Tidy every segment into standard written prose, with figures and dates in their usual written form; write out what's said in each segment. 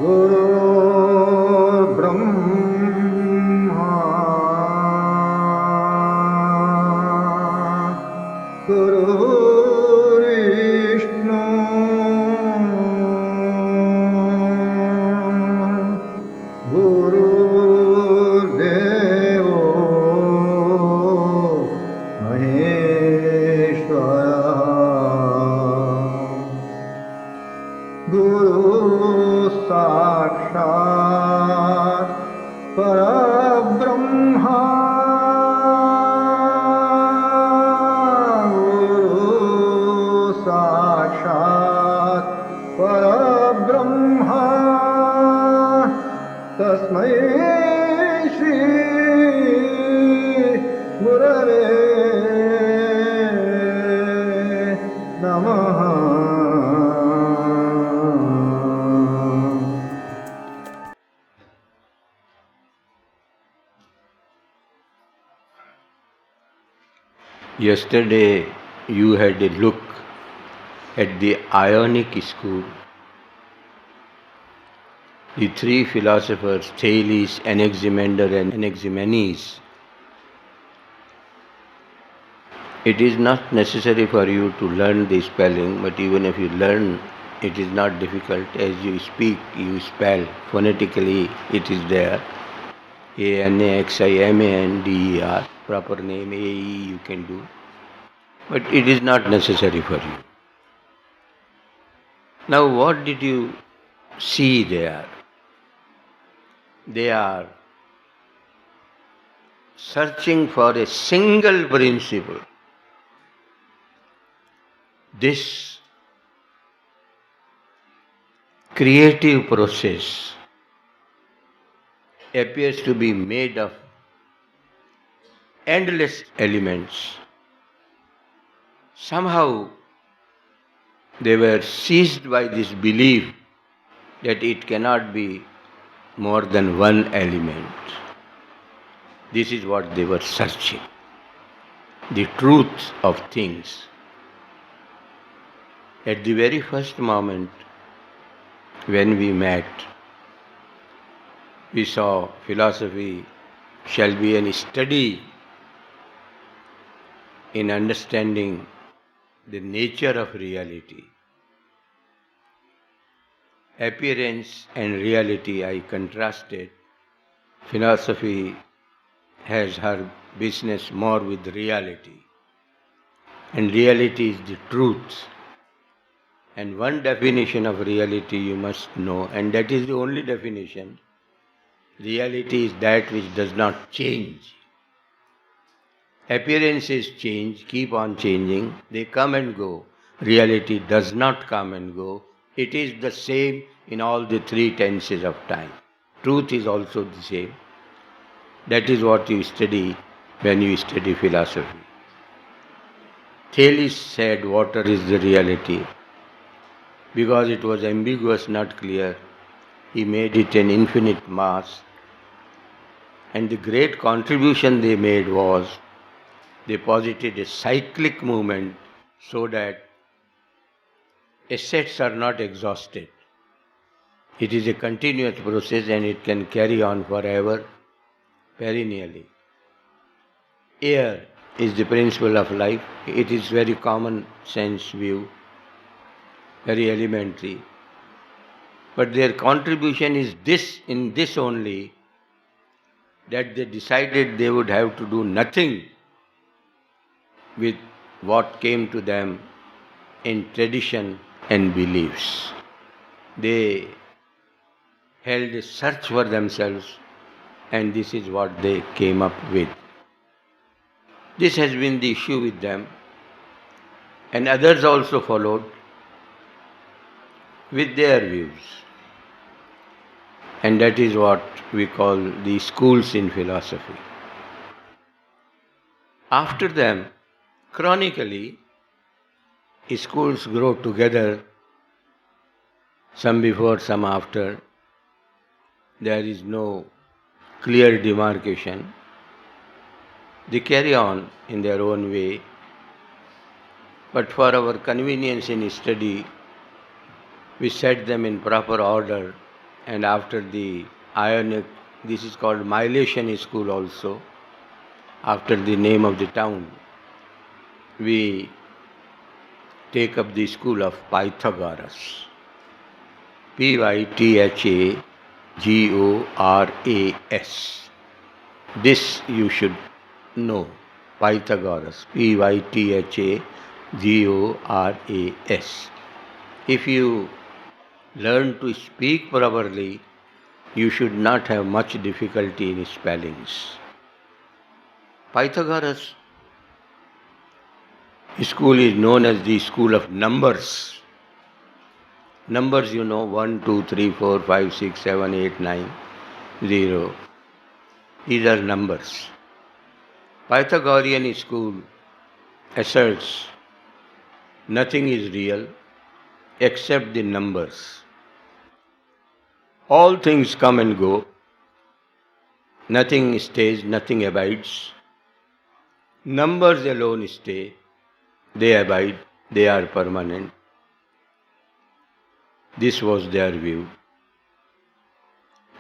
गुरुर्ब्रह्मा गुरुर्विष्णु गुरुर्देवो महेश्वरः गुरु साक्षात् परब्रह्मा गुरु साक्षात् परब्रह्मा तस्मै श्री गुरवे नमः. Yesterday you had a look at the Ionic school. The three philosophers, Thales, Anaximander and Anaximenes. It is not necessary for you to learn the spelling, but even if you learn, it is not difficult. As you speak, you spell. Phonetically, it is there. Anaximander, proper name, AE you can do. But it is not necessary for you. Now what did you see there? They are searching for a single principle. This creative process appears to be made of endless elements. Somehow they were seized by this belief that it cannot be more than one element. This is what they were searching, the truth of things. At the very first moment when we met, we saw philosophy shall be a study in understanding the nature of reality. Appearance and reality I contrasted. Philosophy has her business more with reality. And reality is the truth. And one definition of reality you must know, and that is the only definition. Reality is that which does not change. Appearances change, keep on changing, they come and go. Reality does not come and go. It is the same in all the three tenses of time. Truth is also the same. That is what you study when you study philosophy. Thales said water is the reality. Because it was ambiguous, not clear, he made it an infinite mass. And the great contribution they made was they posited a cyclic movement so that assets are not exhausted. It is a continuous process and it can carry on forever, perennially. Air is the principle of life. It is very common sense view, very elementary. But their contribution is this, in this only, that they decided they would have to do nothing with what came to them in tradition and beliefs. They held a search for themselves, and this is what they came up with. This has been the issue with them, and others also followed with their views. And that is what we call the schools in philosophy. After them, chronically, schools grow together, some before, some after. There is no clear demarcation. They carry on in their own way, but for our convenience in study, we set them in proper order and after the Ionic, this is called Milesian school also, after the name of the town, we take up the school of Pythagoras. Pythagoras. This you should know. Pythagoras. Pythagoras. If you learn to speak properly, you should not have much difficulty in spellings. Pythagoras school is known as the school of numbers. Numbers, you know, 1, 2, 3, 4, 5, 6, 7, 8, 9, 0. These are numbers. Pythagorean school asserts nothing is real except the numbers. All things come and go. Nothing stays, nothing abides. Numbers alone stay. They abide, they are permanent. This was their view.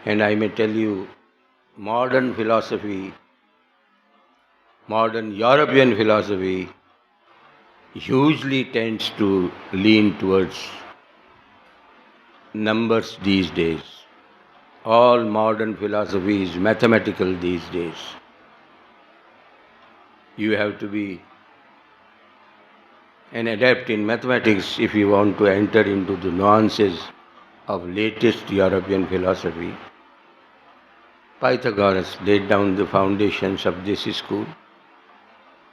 And I may tell you, modern philosophy, modern European philosophy, hugely tends to lean towards numbers these days. All modern philosophy is mathematical these days. You have to be an adept in mathematics if you want to enter into the nuances of latest European philosophy. Pythagoras laid down the foundations of this school.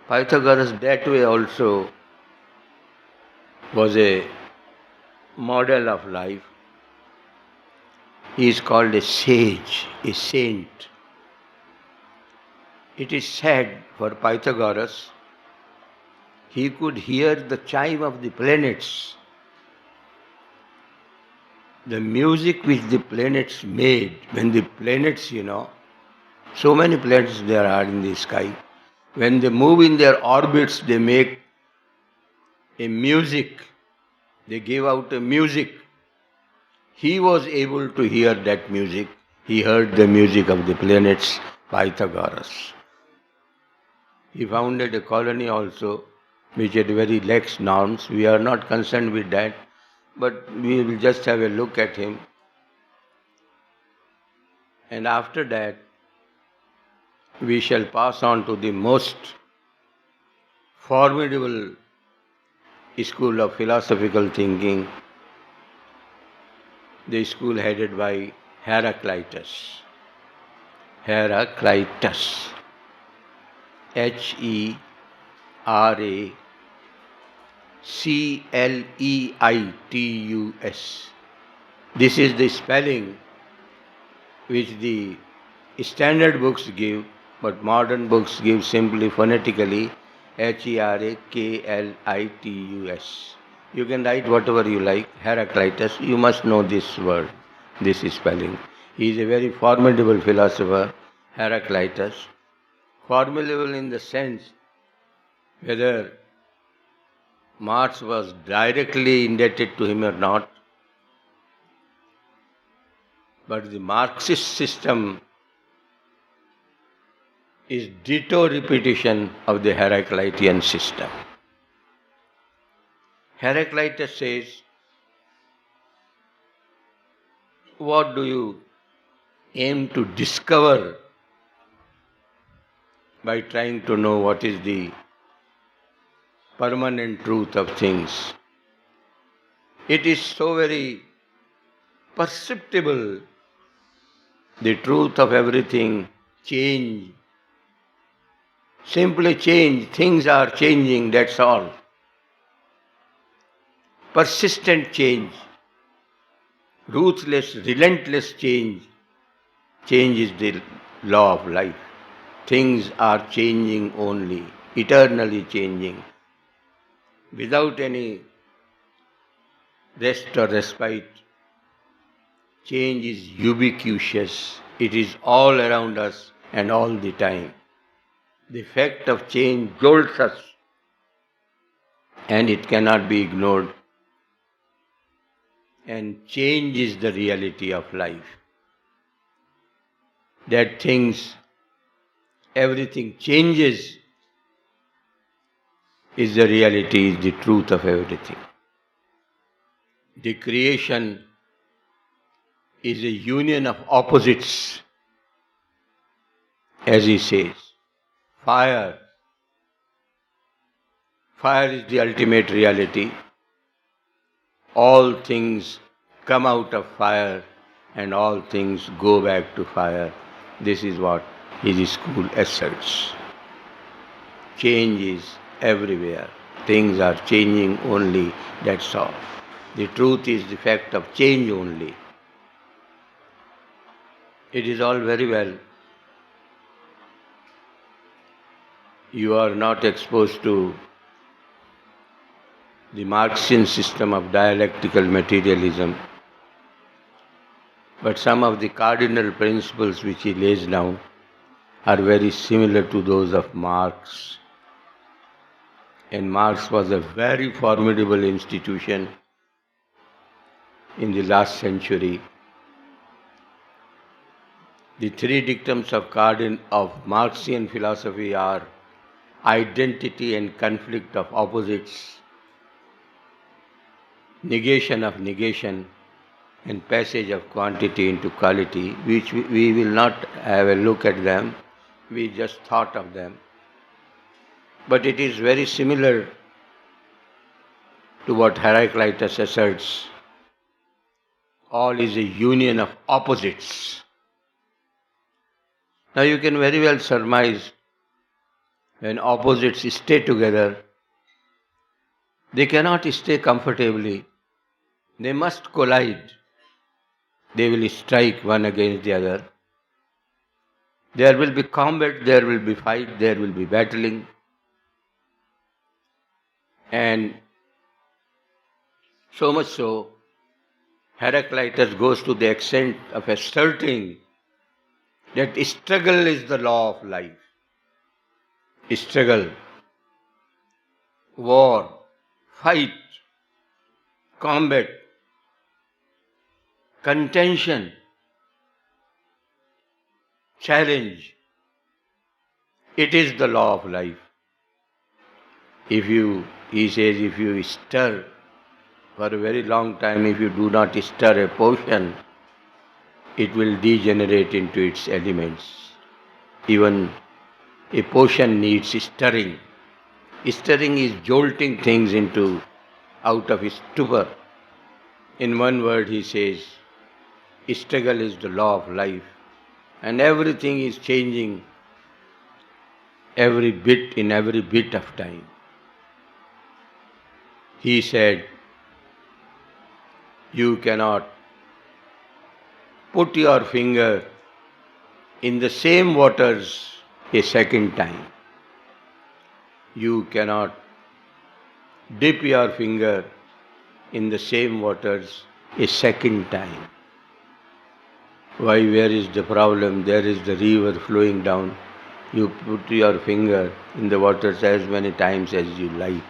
Pythagoras that way also was a model of life. He is called a sage, a saint. It is said for Pythagoras, he could hear the chime of the planets, the music which the planets made. When the planets, so many planets there are in the sky, when they move in their orbits, they make a music, they give out a music. He was able to hear that music. He heard the music of the planets, Pythagoras. He founded a colony also, which had very lax norms. We are not concerned with that, but we will just have a look at him. And after that, we shall pass on to the most formidable school of philosophical thinking, the school headed by Heraclitus. Heraclitus. Heracleitus. This is the spelling which the standard books give, but modern books give simply phonetically Heraclitus. You can write whatever you like, Heraclitus. You must know this word, this spelling. He is a very formidable philosopher, Heraclitus. Formidable in the sense whether Marx was directly indebted to him or not, but the Marxist system is ditto repetition of the Heraclitean system. Heraclitus says, what do you aim to discover by trying to know what is the permanent truth of things? It is so very perceptible, the truth of everything, change. Simply change, things are changing, that's all. Persistent change, ruthless, relentless change. Change is the law of life. Things are changing only, eternally changing, without any rest or respite. Change is ubiquitous. It is all around us and all the time. The fact of change jolts us, and it cannot be ignored. and change is the reality of life. That everything changes is the reality, is the truth of everything. The creation is a union of opposites, as he says. Fire. Fire is the ultimate reality. All things come out of fire and all things go back to fire. This is what his school asserts. Change is everywhere. Things are changing only, that's all. The truth is the fact of change only. It is all very well. You are not exposed to the Marxian system of dialectical materialism, but some of the cardinal principles which he lays down are very similar to those of Marx. And Marx was a very formidable institution in the last century. The three dictums of Marxian philosophy are identity and conflict of opposites, negation of negation, and passage of quantity into quality, which we will not have a look at them, we just thought of them. But it is very similar to what Heraclitus asserts. All is a union of opposites. Now you can very well surmise when opposites stay together, they cannot stay comfortably. They must collide. They will strike one against the other. There will be combat, there will be fight, there will be battling. And so much so, Heraclitus goes to the extent of asserting that struggle is the law of life. Struggle, war, fight, combat, contention, challenge. It is the law of life. He says, if you stir for a very long time, if you do not stir a potion, it will degenerate into its elements. Even a potion needs stirring. Stirring is jolting things out of stupor. In one word he says, struggle is the law of life, and everything is changing in every bit of time. He said, you cannot put your finger in the same waters a second time. You cannot dip your finger in the same waters a second time. Why, where is the problem? There is the river flowing down. You put your finger in the waters as many times as you like.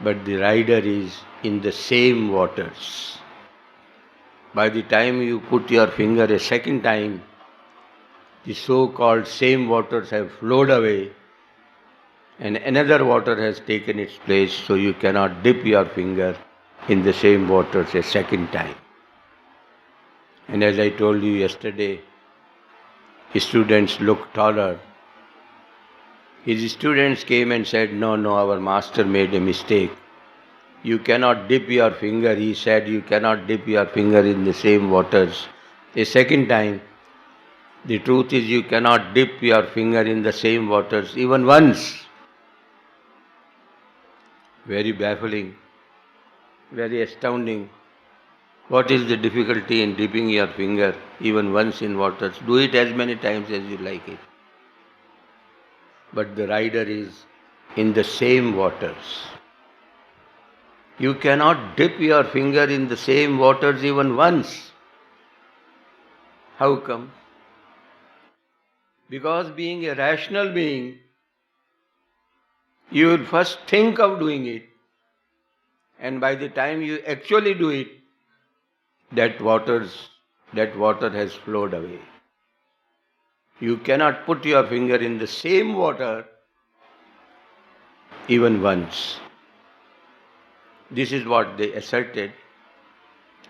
But the rider is in the same waters. By the time you put your finger a second time, the so-called same waters have flowed away and another water has taken its place, so you cannot dip your finger in the same waters a second time. And as I told you yesterday, his students looked taller. His students came and said, no, our master made a mistake. You cannot dip your finger, he said, you cannot dip your finger in the same waters a second time. The truth is you cannot dip your finger in the same waters even once. Very baffling, very astounding. What is the difficulty in dipping your finger even once in waters? Do it as many times as you like it. But the rider is in the same waters. You cannot dip your finger in the same waters even once. How come? Because being a rational being, you will first think of doing it, and by the time you actually do it, that water has flowed away. You cannot put your finger in the same water even once. This is what they asserted,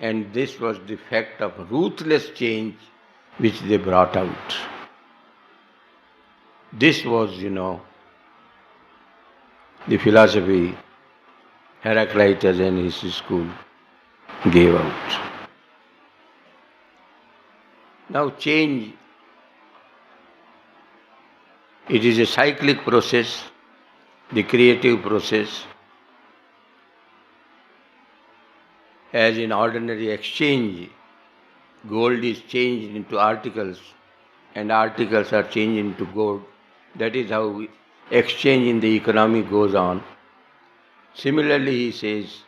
and this was the fact of ruthless change which they brought out. This was, the philosophy Heraclitus and his school gave out. Now change, it is a cyclic process, the creative process. As in ordinary exchange, gold is changed into articles and articles are changed into gold. That is how exchange in the economy goes on. Similarly, he says,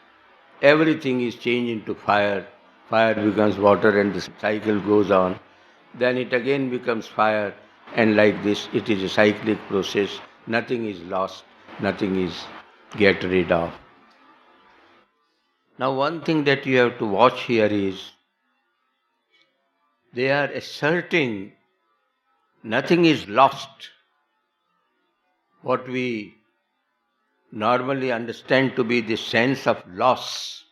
everything is changed into fire. Fire becomes water and the cycle goes on. Then it again becomes fire, and like this it is a cyclic process. Nothing is lost, nothing is get rid of. Now one thing that you have to watch here is, they are asserting nothing is lost. What we normally understand to be the sense of loss,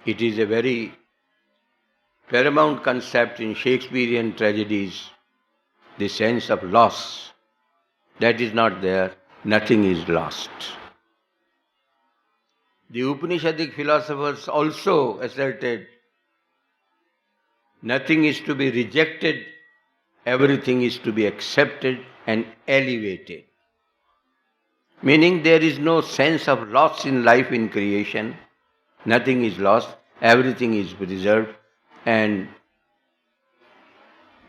it is a very paramount concept in Shakespearean tragedies, the sense of loss. That is not there, nothing is lost. The Upanishadic philosophers also asserted nothing is to be rejected, everything is to be accepted and elevated. Meaning there is no sense of loss in life, in creation. Nothing is lost, everything is preserved. And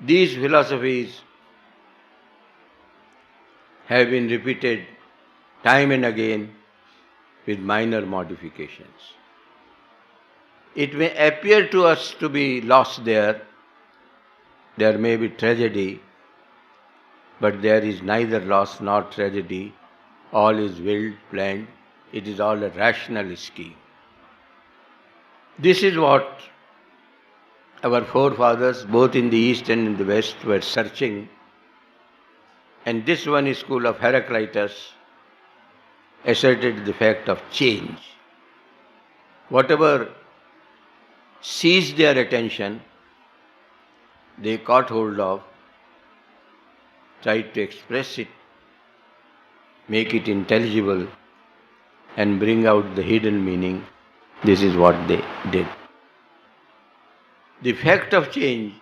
these philosophies have been repeated time and again with minor modifications. It may appear to us to be lost there may be tragedy, but there is neither loss nor tragedy. All is willed, planned, it is all a rational scheme. This is what our forefathers, both in the East and in the West, were searching. And this one school of Heraclitus asserted the fact of change. Whatever seized their attention, they caught hold of, tried to express it, make it intelligible, and bring out the hidden meaning. This is what they did. The fact of change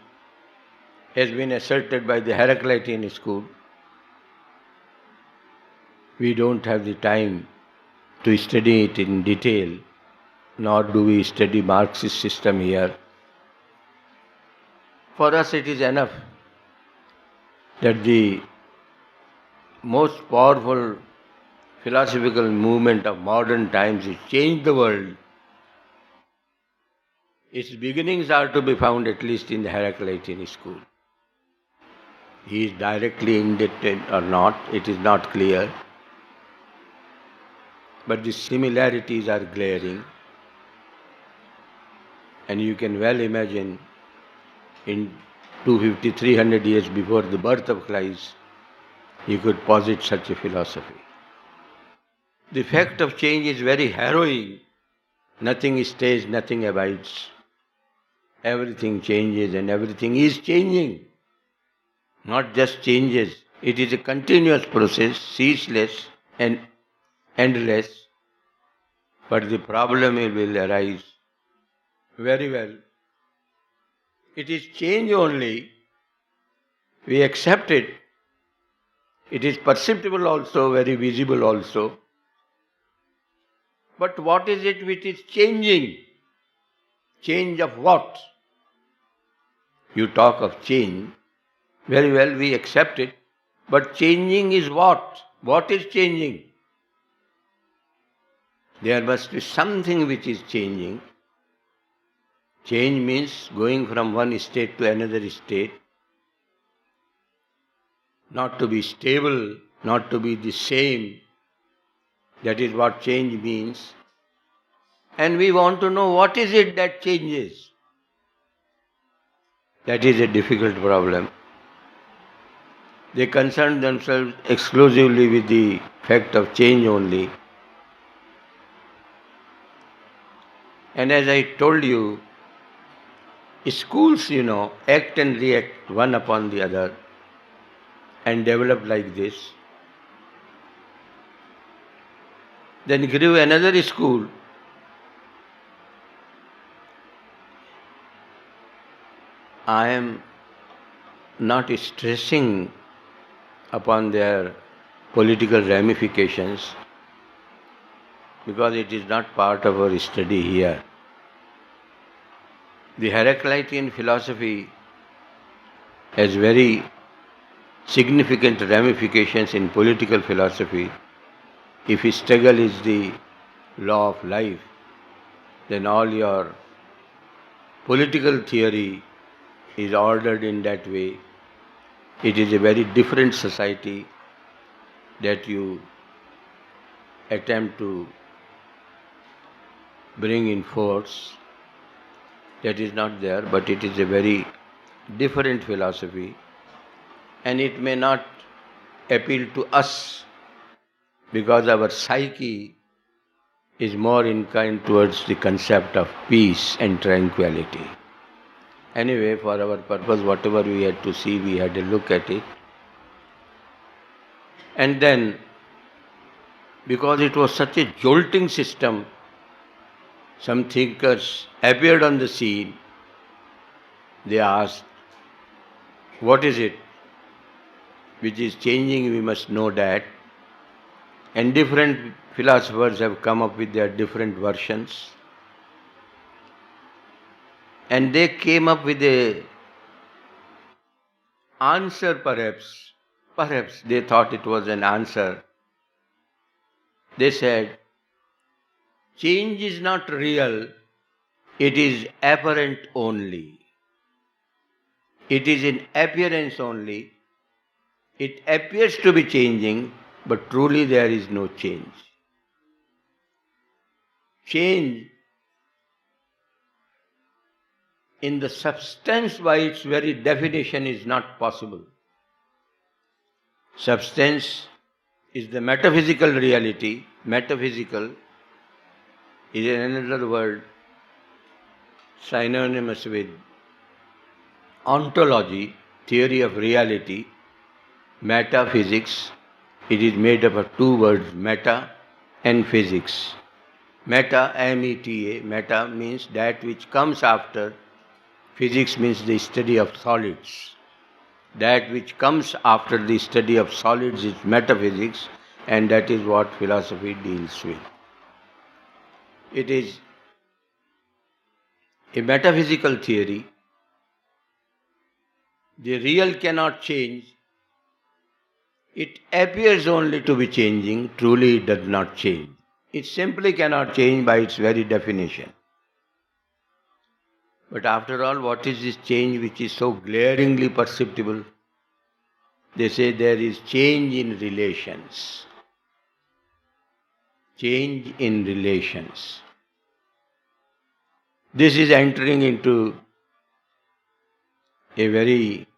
has been asserted by the Heraclitean school. We don't have the time to study it in detail, nor do we study Marxist system here. For us it is enough that the most powerful philosophical movement of modern times has changed the world. Its beginnings are to be found at least in the Heraclitean school. He is directly indebted or not, it is not clear. But the similarities are glaring. And you can well imagine, in 250, 300 years before the birth of Christ, he could posit such a philosophy. The fact of change is very harrowing. Nothing stays, nothing abides. Everything changes and everything is changing. Not just changes, it is a continuous process, ceaseless and endless. But the problem will arise very well. It is change only. We accept it. It is perceptible also, very visible also. But what is it which is changing? Change of what? You talk of change, very well we accept it, but changing is what? What is changing? There must be something which is changing. Change means going from one state to another state. Not to be stable, not to be the same. That is what change means. And we want to know what is it that changes. That is a difficult problem. They concern themselves exclusively with the fact of change only. And as I told you, schools, act and react one upon the other and develop like this. Then grew another school. I am not stressing upon their political ramifications because it is not part of our study here. The Heraclitean philosophy has very significant ramifications in political philosophy. If struggle is the law of life, then all your political theory is ordered in that way. It is a very different society that you attempt to bring in force. That is not there, but it is a very different philosophy, and it may not appeal to us because our psyche is more inclined towards the concept of peace and tranquility. Anyway, for our purpose, whatever we had to see, we had a look at it. And then, because it was such a jolting system, some thinkers appeared on the scene. They asked, what is it which is changing? We must know that. And different philosophers have come up with their different versions. And they came up with a answer perhaps. Perhaps they thought it was an answer. They said, change is not real, it is apparent only. It is in appearance only. It appears to be changing, but truly there is no change. Change in the substance by its very definition is not possible. Substance is the metaphysical reality. Metaphysical is another word synonymous with ontology, theory of reality, metaphysics. It is made up of two words, meta and physics. Meta, M-E-T-A, meta means that which comes after. Physics means the study of solids. That which comes after the study of solids is metaphysics, and that is what philosophy deals with. It is a metaphysical theory. The real cannot change. It appears only to be changing, truly it does not change. It simply cannot change by its very definition. But after all, what is this change which is so glaringly perceptible? They say there is change in relations. Change in relations. This is entering into a very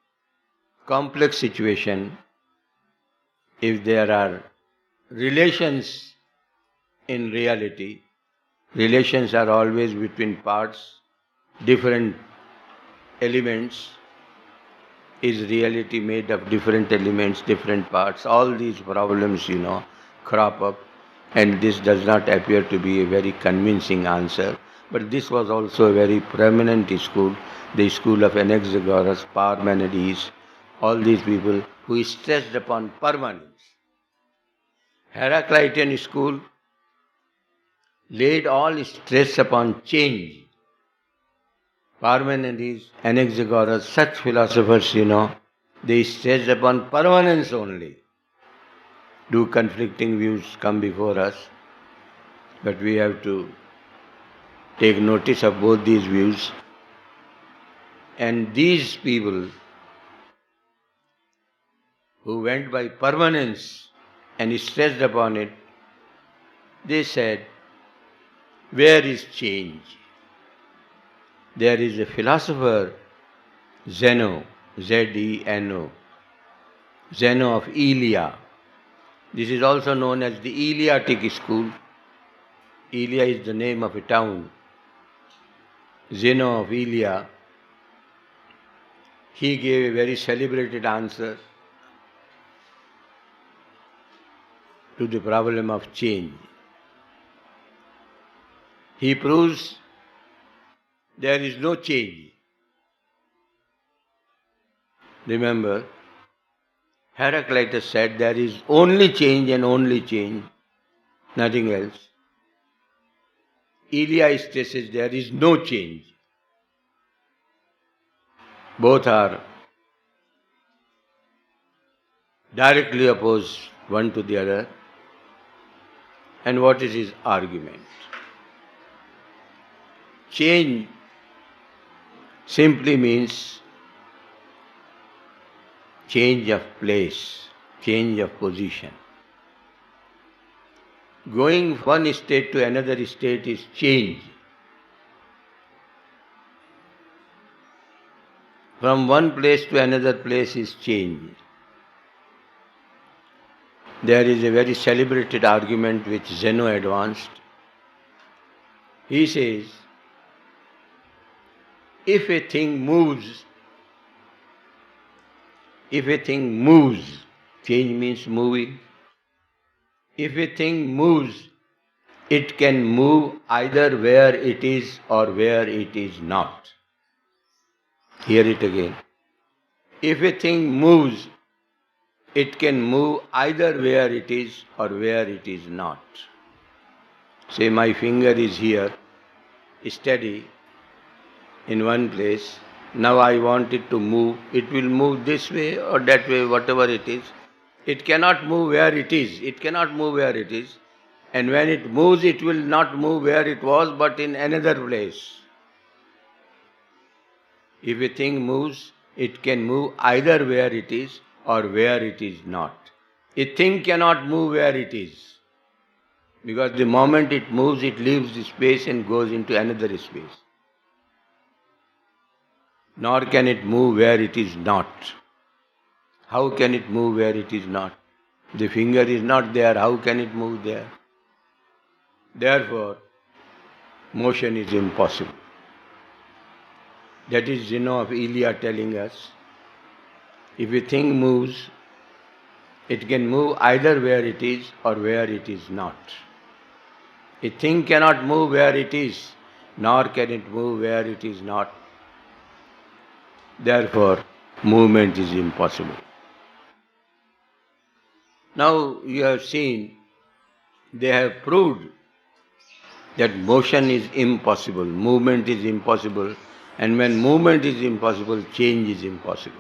complex situation. If there are relations in reality, relations are always between parts, different elements. Is reality made of different elements, different parts? All these problems, crop up, and this does not appear to be a very convincing answer. But this was also a very prominent school, the school of Anaxagoras, Parmenides, all these people who stressed upon permanence. Heraclitean school laid all stress upon change. Parmenides, Anaxagoras, such philosophers, they stress upon permanence only. Do conflicting views come before us? But we have to take notice of both these views. And these people who went by permanence and stressed upon it, they said, Where is change? There is a philosopher, Zeno, Zeno, Zeno of Elia. This is also known as the Eleatic school. Elia is the name of a town. Zeno of Elia, he gave a very celebrated answer to the problem of change. He proves there is no change. Remember, Heraclitus said there is only change and only change, nothing else. Elia says there is no change. Both are directly opposed one to the other. And what is his argument? Change simply means change of place, change of position. Going from one state to another state is change. From one place to another place is change. There is a very celebrated argument which Zeno advanced. He says, if a thing moves, change means moving. If a thing moves, it can move either where it is or where it is not. Hear it again. If a thing moves, it can move either where it is or where it is not. Say my finger is here, steady in one place. Now I want it to move. It will move this way or that way, whatever it is. It cannot move where it is. It cannot move where it is. And when it moves, it will not move where it was, but in another place. If a thing moves, it can move either where it is or where it is not. A thing cannot move where it is, because the moment it moves, it leaves the space and goes into another space. Nor can it move where it is not. How can it move where it is not? The finger is not there, how can it move there? Therefore, motion is impossible. That is Zeno of Elia telling us, if a thing moves, it can move either where it is or where it is not. A thing cannot move where it is, nor can it move where it is not. Therefore, movement is impossible. Now you have seen, they have proved that motion is impossible, movement is impossible, and when movement is impossible, change is impossible.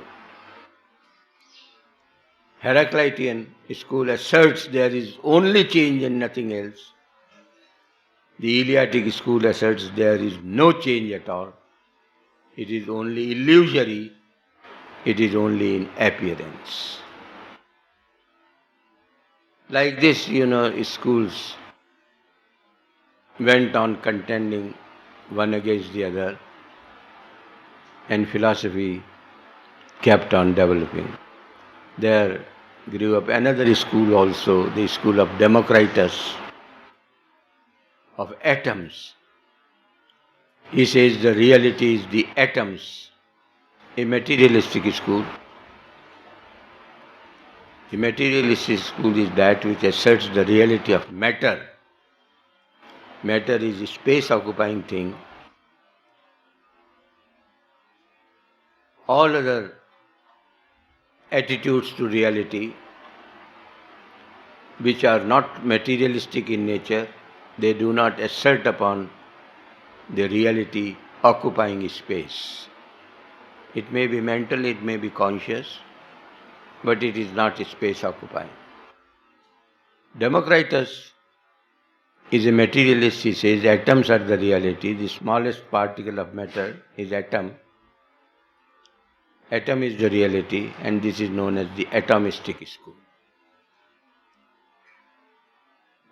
Heraclitean school asserts there is only change and nothing else. The Eleatic school asserts there is no change at all. It is only illusory. It is only in appearance. Like this, schools went on contending one against the other, and philosophy kept on developing. There grew up another school also, the school of Democritus, of atoms. He says the reality is the atoms, a materialistic school. The materialistic school is that which asserts the reality of matter. Matter is a space-occupying thing. All other attitudes to reality, which are not materialistic in nature, they do not assert upon the reality occupying space. It may be mental, it may be conscious, but it is not space occupying. Democritus is a materialist. He says atoms are the reality. The smallest particle of matter is atom. Atom is the reality, and this is known as the atomistic school.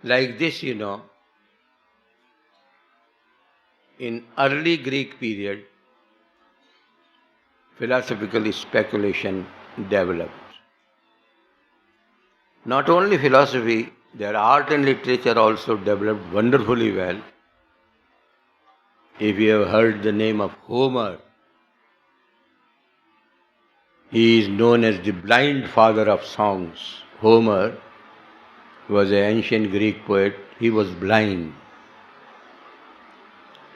Like this, in early Greek period, philosophical speculation developed. Not only philosophy, their art and literature also developed wonderfully well. If you have heard the name of Homer, he is known as the blind father of songs. Homer was an ancient Greek poet. He was blind.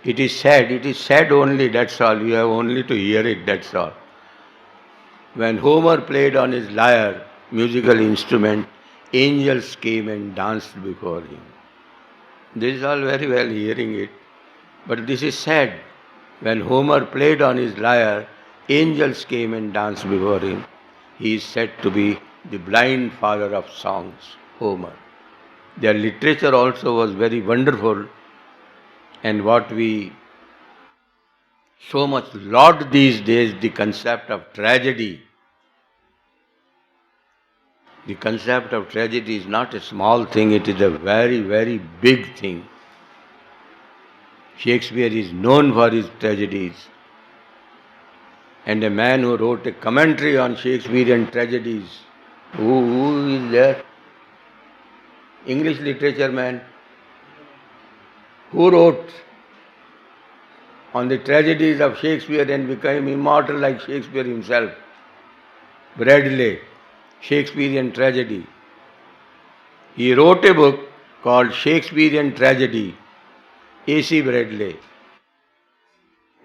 It is said only, that's all. You have only to hear it, that's all. When Homer played on his lyre, musical instrument, angels came and danced before him. This is all very well hearing it, but this is said. When Homer played on his lyre, angels came and danced before him. He is said to be the blind father of songs, Homer. Their literature also was very wonderful, and what we so much laud these days, the concept of tragedy. The concept of tragedy is not a small thing, it is a very, very big thing. Shakespeare is known for his tragedies. And a man who wrote a commentary on Shakespearean tragedies, who is there? English literature man. Who wrote on the tragedies of Shakespeare and became immortal like Shakespeare himself? Bradley, Shakespearean Tragedy. He wrote a book called Shakespearean Tragedy, A.C. Bradley,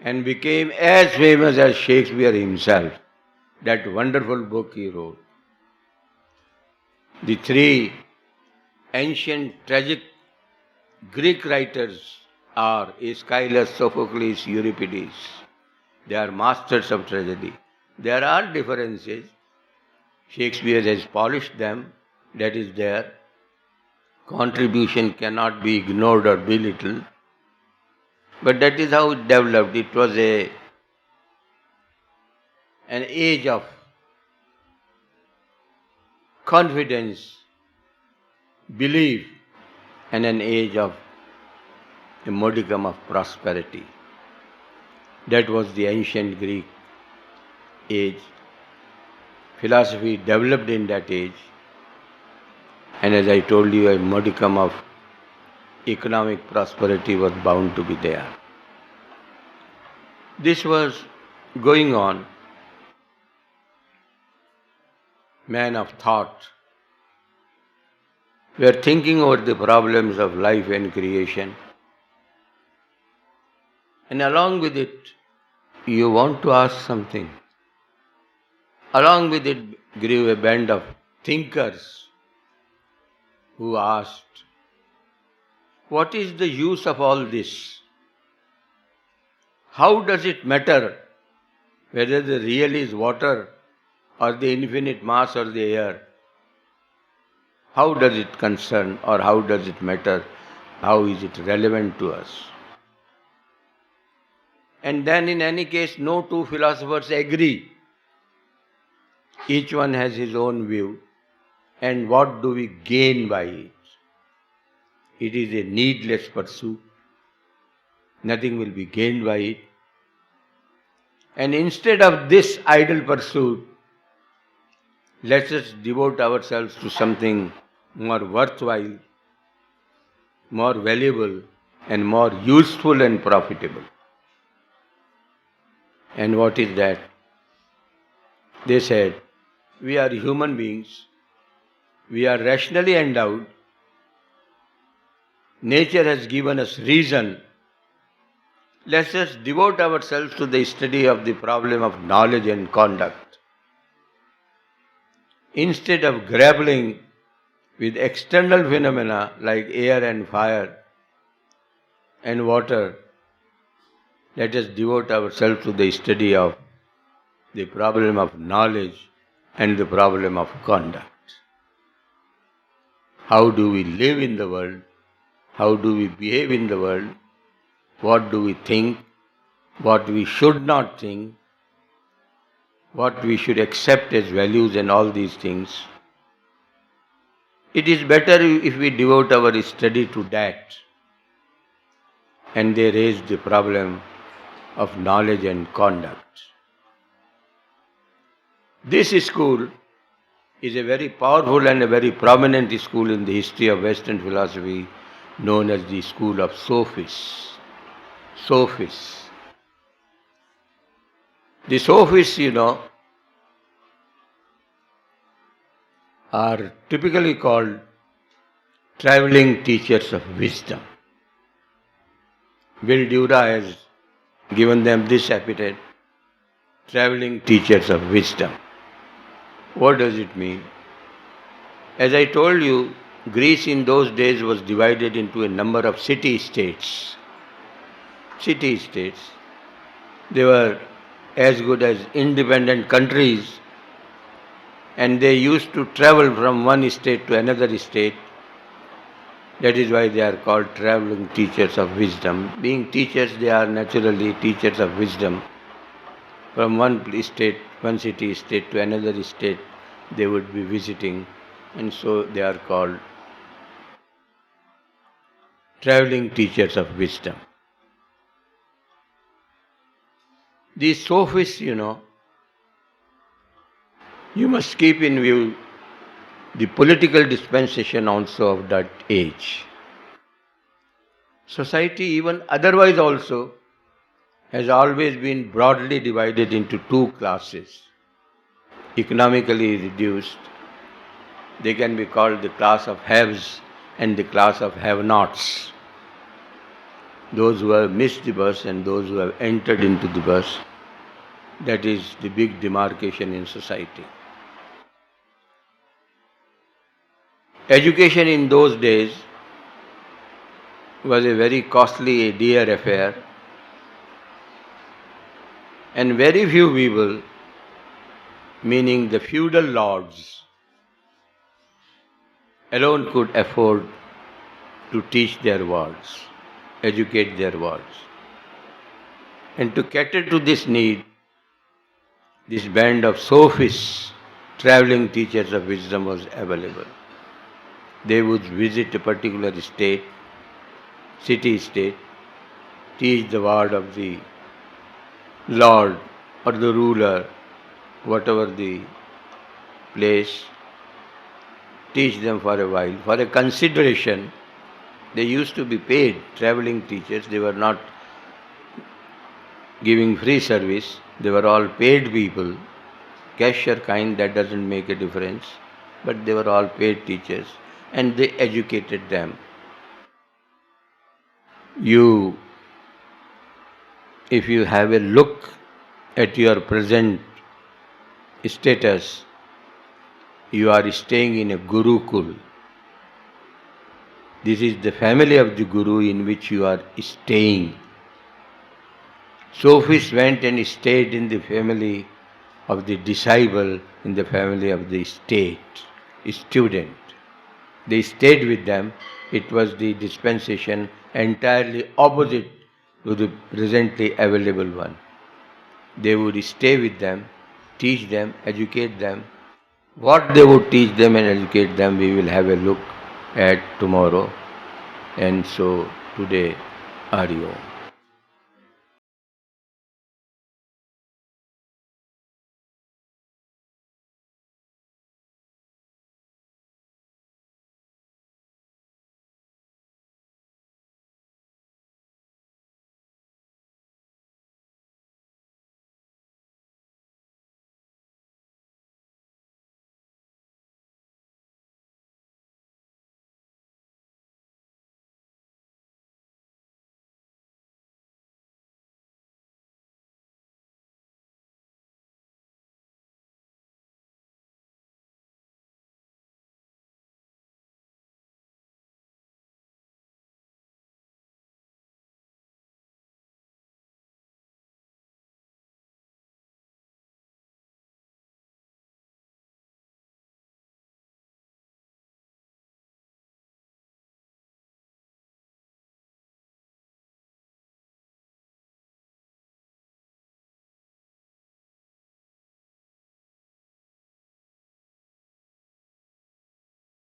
and became as famous as Shakespeare himself. That wonderful book he wrote. The three ancient tragic Greek writers are Aeschylus, Sophocles, Euripides. They are masters of tragedy. There are differences. Shakespeare has polished them, that is their contribution cannot be ignored or belittled. But that is how it developed. It was an age of confidence, belief, and an age of a modicum of prosperity. That was the ancient Greek age. Philosophy developed in that age, and as I told you, a modicum of economic prosperity was bound to be there. This was going on. Men of thought were thinking over the problems of life and creation, and along with it, you want to ask something. Along with it grew a band of thinkers who asked, what is the use of all this? How does it matter whether the real is water or the infinite mass or the air? How does it concern or how does it matter? How is it relevant to us? And then in any case, no two philosophers agree. Each one has his own view. And what do we gain by it? It is a needless pursuit. Nothing will be gained by it. And instead of this idle pursuit, let us devote ourselves to something more worthwhile, more valuable, and more useful and profitable. And what is that? They said, we are human beings, we are rationally endowed, nature has given us reason. Let us devote ourselves to the study of the problem of knowledge and conduct. Instead of grappling with external phenomena like air and fire and water, let us devote ourselves to the study of the problem of knowledge and the problem of conduct. How do we live in the world? How do we behave in the world? What do we think? What we should not think? What we should accept as values and all these things. It is better if we devote our study to that. and they raised the problem of knowledge and conduct. This school is a very powerful and a very prominent school in the history of Western philosophy, known as the school of sophists. Sophists. The sophists, are typically called traveling teachers of wisdom. Will Dura has given them this epithet, traveling teachers of wisdom. What does it mean? As I told you, Greece in those days was divided into a number of city-states. City-states. They were as good as independent countries, and they used to travel from one state to another state. That is why they are called traveling teachers of wisdom. Being teachers, they are naturally teachers of wisdom. From one state, one city state to another state, they would be visiting, and so they are called traveling teachers of wisdom. These sophists, you must keep in view the political dispensation also of that age. Society, even otherwise also, has always been broadly divided into two classes. Economically reduced, they can be called the class of haves and the class of have-nots. Those who have missed the bus and those who have entered into the bus, that is the big demarcation in society. Education in those days was a very costly, dear affair, and very few people, meaning the feudal lords, alone could afford to teach their wards, educate their wards. And to cater to this need, this band of sophists, traveling teachers of wisdom, was available. They would visit a particular state, city-state, teach the word of the lord or the ruler, whatever the place, teach them for a while. For a consideration, they used to be paid, traveling teachers. They were not giving free service. They were all paid people. Cashier kind, that doesn't make a difference. But they were all paid teachers, and they educated them. If you have a look at your present status, you are staying in a Gurukul. This is the family of the Guru in which you are staying. Sophists went and stayed in the family of the disciple, in the family of the student. They stayed with them. It was the dispensation entirely opposite to the presently available one. They would stay with them, teach them, educate them. What they would teach them and educate them, we will have a look at tomorrow. And so today, Hari Om.